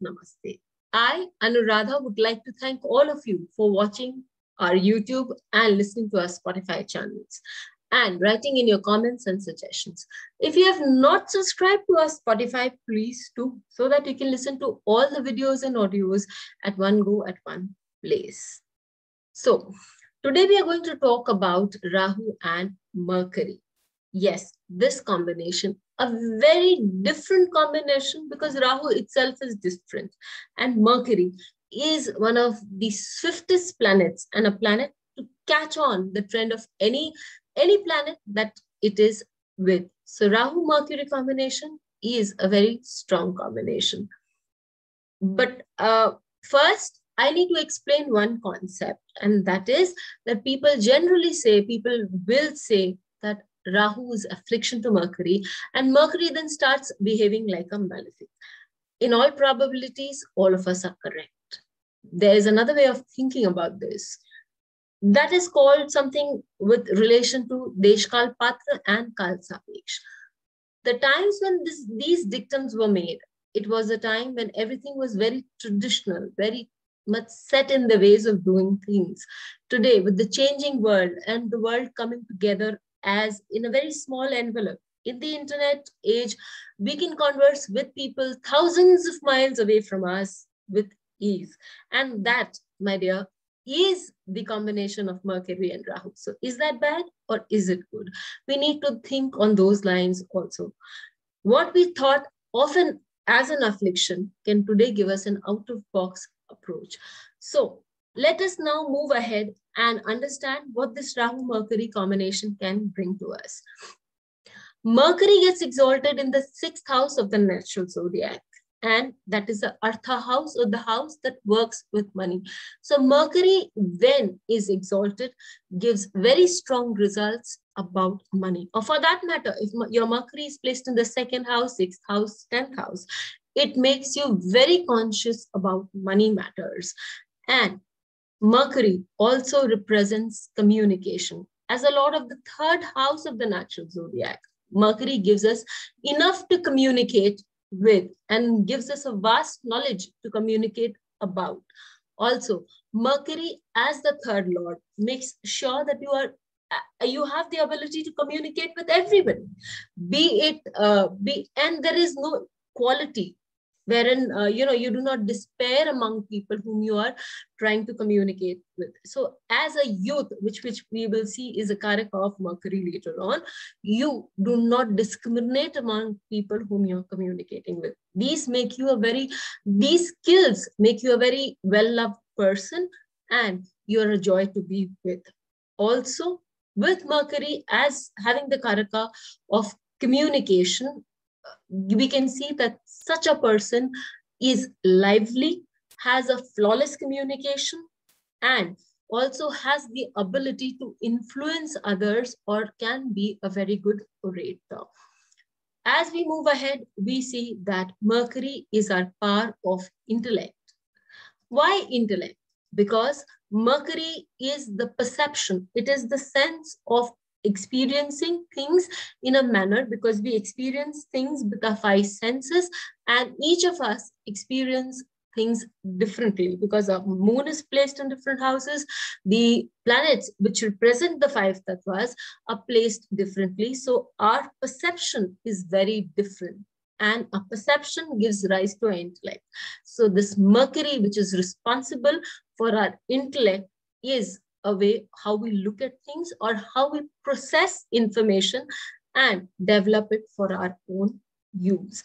Namaste. I, Anuradha, would like to thank all of you for watching our YouTube and listening to our Spotify channels and writing in your comments and suggestions. If you have not subscribed to our Spotify, please do, so that you can listen to all the videos and audios at one go at one place. So today we are going to talk about Rahu and Mercury. Yes, this combination, a very different combination because Rahu itself is different. And Mercury is one of the swiftest planets and a planet to catch on the trend of any planet that it is with. So Rahu-Mercury combination is a very strong combination. But first, I need to explain one concept, and that is that people will say that Rahu is affliction to Mercury, and Mercury then starts behaving like a malefic. In all probabilities, all of us are correct. There is another way of thinking about this. That is called something with relation to Deshkal Patra and Kal Sapeksh. The times when these dictums were made, it was a time when everything was very traditional, very much set in the ways of doing things. Today, with the changing world and the world coming together as in a very small envelope, in the internet age, we can converse with people thousands of miles away from us with ease. And that, my dear, is the combination of Mercury and Rahu. So is that bad or is it good? We need to think on those lines also. What we thought often as an affliction can today give us an out-of-box approach. So let us now move ahead and understand what this Rahu-Mercury combination can bring to us. Mercury gets exalted in the 6th house of the natural zodiac, and that is the Artha house, or the house that works with money. So Mercury, when is exalted, gives very strong results about money. Or for that matter, if your Mercury is placed in the 2nd house, 6th house, 10th house, it makes you very conscious about money matters. And Mercury also represents communication. As a lord of the 3rd house of the natural zodiac, Mercury gives us enough to communicate with and gives us a vast knowledge to communicate about. Also, Mercury as the 3rd lord makes sure that you have the ability to communicate with everybody, and there is no quality wherein you do not despair among people whom you are trying to communicate with. So as a youth, which we will see is a karaka of Mercury later on, you do not discriminate among people whom you're communicating with. These skills make you a very well-loved person, and you're a joy to be with. Also, with Mercury as having the karaka of communication, we can see that such a person is lively, has a flawless communication, and also has the ability to influence others or can be a very good orator. As we move ahead, we see that Mercury is our power of intellect. Why intellect? Because Mercury is the perception. It is the sense of experiencing things in a manner, because we experience things with our 5 senses, and each of us experience things differently because our moon is placed in different houses. The planets which represent the 5 tattvas are placed differently. So our perception is very different, and a perception gives rise to our intellect. So this Mercury, which is responsible for our intellect, is a way how we look at things or how we process information and develop it for our own use.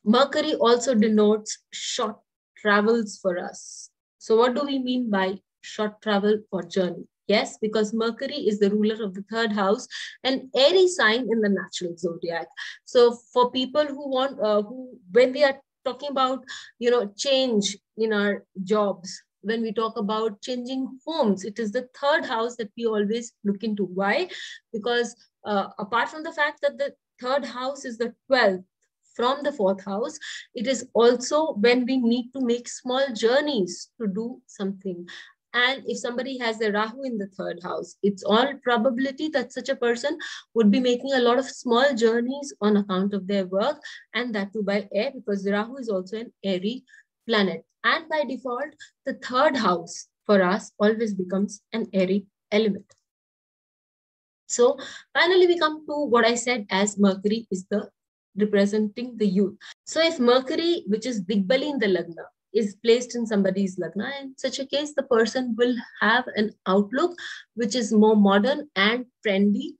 Mercury also denotes short travels for us. So what do we mean by short travel or journey? Yes, because Mercury is the ruler of the 3rd house, an airy sign in the natural zodiac. So for people who want, when we are talking about, change in our jobs, when we talk about changing homes, it is the 3rd house that we always look into. Why? Because apart from the fact that the 3rd house is the 12th from the 4th house, it is also when we need to make small journeys to do something. And if somebody has a Rahu in the 3rd house, it's all probability that such a person would be making a lot of small journeys on account of their work, and that too by air, because Rahu is also an airy planet. And by default, the third house for us always becomes an airy element. So finally, we come to what I said as Mercury is the representing the youth. So if Mercury, which is Digbali in the Lagna, is placed in somebody's Lagna, in such a case, the person will have an outlook which is more modern and trendy,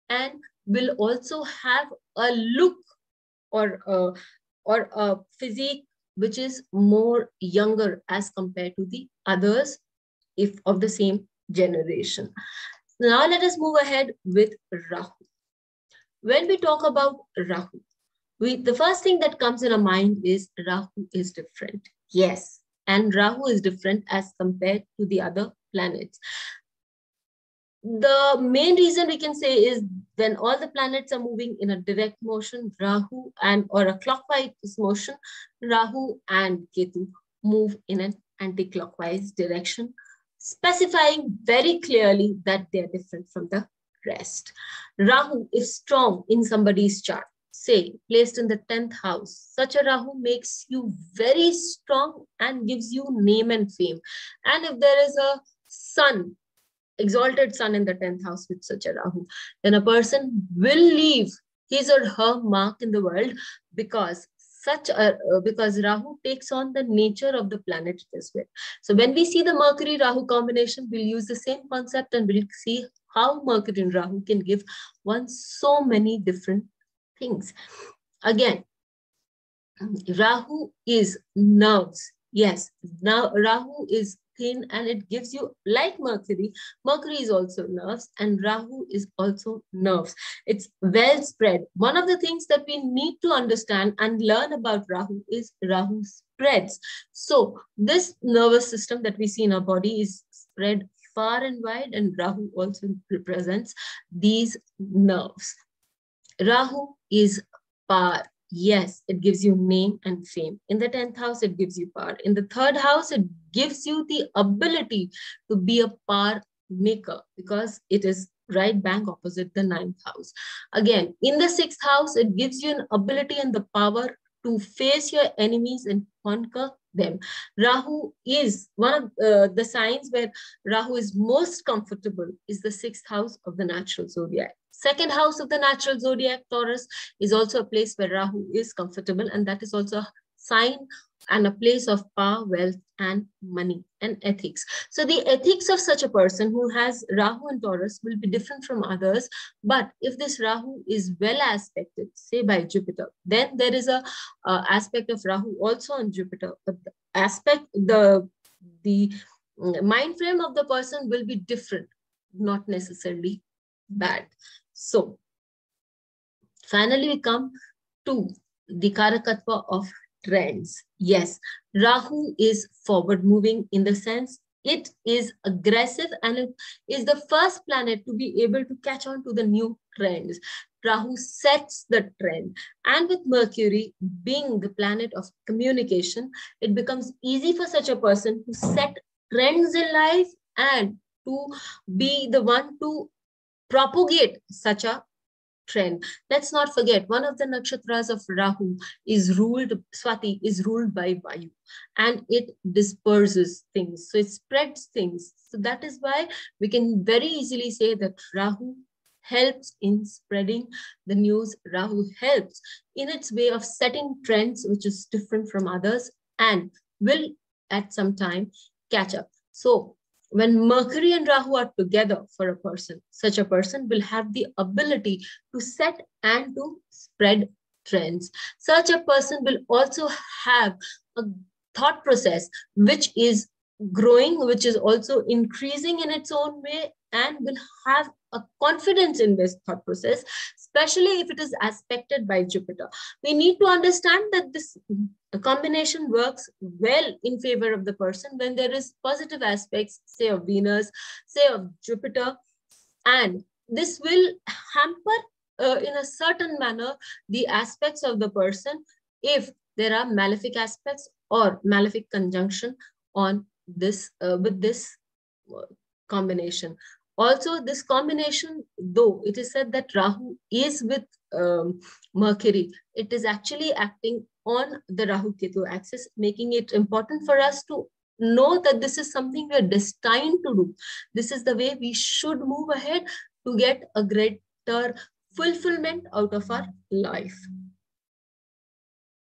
and will also have a look or a physique which is more younger as compared to the others if of the same generation. Now let us move ahead with Rahu. When we talk about Rahu, the first thing that comes in our mind is Rahu is different. Yes, and Rahu is different as compared to the other planets. The main reason we can say is when all the planets are moving in a direct motion, Rahu or a clockwise motion, Rahu and Ketu move in an anti-clockwise direction, specifying very clearly that they're different from the rest. Rahu is strong in somebody's chart, say placed in the 10th house. Such a Rahu makes you very strong and gives you name and fame. And if there is a sun, exalted sun in the 10th house with such a Rahu, then a person will leave his or her mark in the world because Rahu takes on the nature of the planet as well. So when we see the Mercury Rahu combination, we'll use the same concept and we'll see how Mercury and Rahu can give one so many different things. Again, Rahu is nerves. Yes, now Rahu is thin and it gives you, like Mercury is also nerves and Rahu is also nerves. It's well spread. One of the things that we need to understand and learn about Rahu is Rahu spreads. So this nervous system that we see in our body is spread far and wide, and Rahu also represents these nerves. Rahu is power. Yes, it gives you name and fame. In the 10th house, it gives you power. In the 3rd house, it gives you the ability to be a power maker because it is right bang opposite the 9th house. Again, in the 6th house, it gives you an ability and the power to face your enemies and conquer them. Rahu is one of the signs where Rahu is most comfortable is the 6th house of the natural zodiac. 2nd house of the natural zodiac, Taurus, is also a place where Rahu is comfortable, and that is also a sign and a place of power, wealth, and money and ethics. So the ethics of such a person who has Rahu and Taurus will be different from others. But if this Rahu is well aspected, say by Jupiter, then there is a aspect of Rahu also on Jupiter. But the mind frame of the person will be different, not necessarily bad. So finally, we come to the Karakatva of trends. Yes, Rahu is forward moving in the sense it is aggressive and it is the first planet to be able to catch on to the new trends. Rahu sets the trend, and with Mercury being the planet of communication, it becomes easy for such a person to set trends in life and to be the one to propagate such a trend. Let's not forget, one of the nakshatras of Rahu is ruled, Swati is ruled by Vayu, and it disperses things. So it spreads things. So that is why we can very easily say that Rahu helps in spreading the news. Rahu helps in its way of setting trends, which is different from others and will at some time catch up. So when Mercury and Rahu are together for a person, such a person will have the ability to set and to spread trends. Such a person will also have a thought process which is growing, which is also increasing in its own way, and will have a confidence in this thought process, especially if it is aspected by Jupiter. We need to understand that this combination works well in favor of the person when there is positive aspects, say of Venus, say of Jupiter, and this will hamper in a certain manner the aspects of the person if there are malefic aspects or malefic conjunction on this with this combination. Also, this combination, though it is said that Rahu is with Mercury, it is actually acting on the Rahu-Ketu axis, making it important for us to know that this is something we are destined to do. This is the way we should move ahead to get a greater fulfillment out of our life.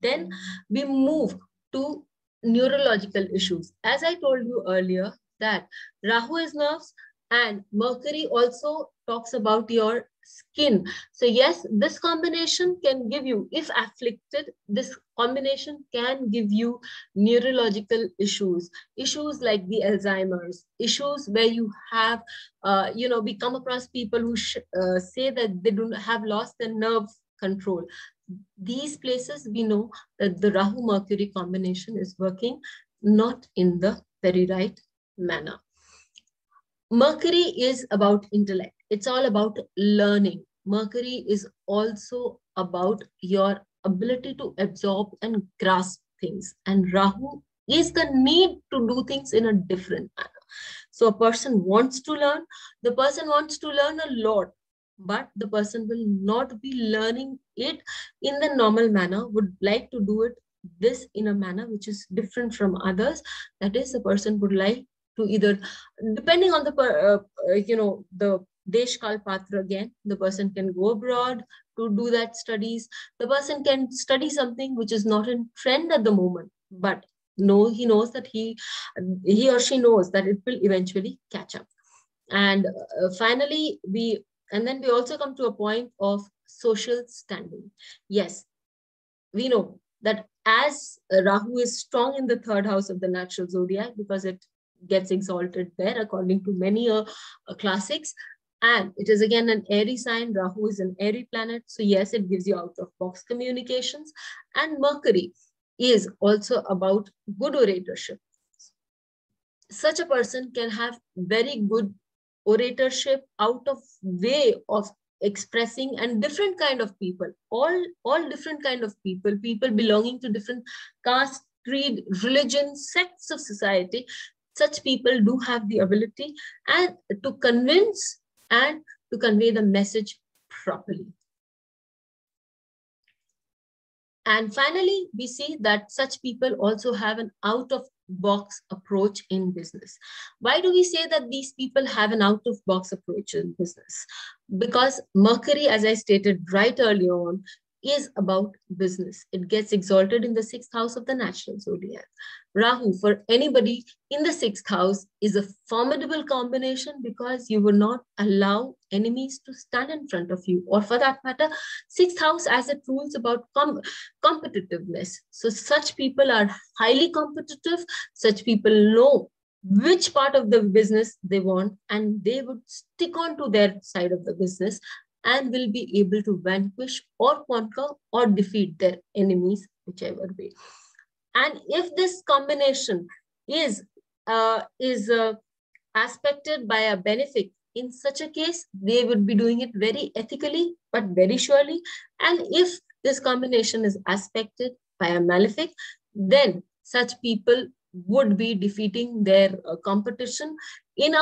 Then we move to neurological issues. As I told you earlier, that Rahu is nerves and Mercury also talks about your skin. So yes, this combination can give you, if afflicted, this combination can give you neurological issues like the Alzheimer's, issues where you have, we come across people who say that they don't have lost their nerve control. These places we know that the Rahu Mercury combination is working not in the very right manner. Mercury is about intellect. It's all about learning. Mercury is also about your ability to absorb and grasp things. And Rahu is the need to do things in a different manner. So a person wants to learn. The person wants to learn a lot, but the person will not be learning it in the normal manner, would like to do it this in a manner which is different from others. That is, the person would like to either, depending on the, the Desh Kal Patra again, the person can go abroad to do that studies. The person can study something which is not in trend at the moment, but no, he knows that he or she knows that it will eventually catch up. And finally, we also come to a point of social standing. Yes, we know that as Rahu is strong in the third house of the natural zodiac, because it gets exalted there according to many classics, and it is again an airy sign. Rahu is an airy planet, so yes, it gives you out of box communications. And Mercury is also about good oratorship. Such a person can have very good oratorship, out of way of expressing, and different kind of people, all different kind of people belonging to different caste, creed, religion, sects of society. Such people do have the ability and to convince and to convey the message properly. And finally, we see that such people also have an out-of-box approach in business. Why do we say that these people have an out-of-box approach in business? Because Mercury, as I stated right earlier on, is about business. It gets exalted in the 6th house of the natural zodiac. Rahu, for anybody in the 6th house, is a formidable combination because you will not allow enemies to stand in front of you, or for that matter, 6th house as it rules about competitiveness. So such people are highly competitive. Such people know which part of the business they want, and they would stick on to their side of the business and will be able to vanquish or conquer or defeat their enemies, whichever way. And if this combination is aspected by a benefic, in such a case, they would be doing it very ethically, but very surely. And if this combination is aspected by a malefic, then such people would be defeating their competition in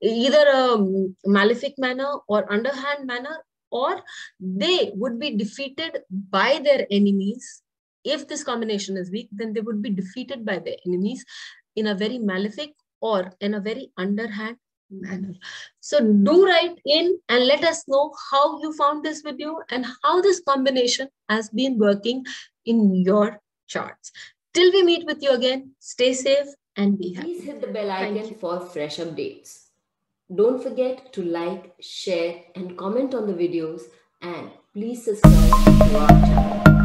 either a malefic manner or underhand manner, or they would be defeated by their enemies. If this combination is weak, then they would be defeated by their enemies in a very malefic or in a very underhand manner. So do write in and let us know how you found this video and how this combination has been working in your charts. Till we meet with you again, stay safe and be happy. Please hit the bell icon for fresh updates. Don't forget to like, share and comment on the videos, and please subscribe to our channel.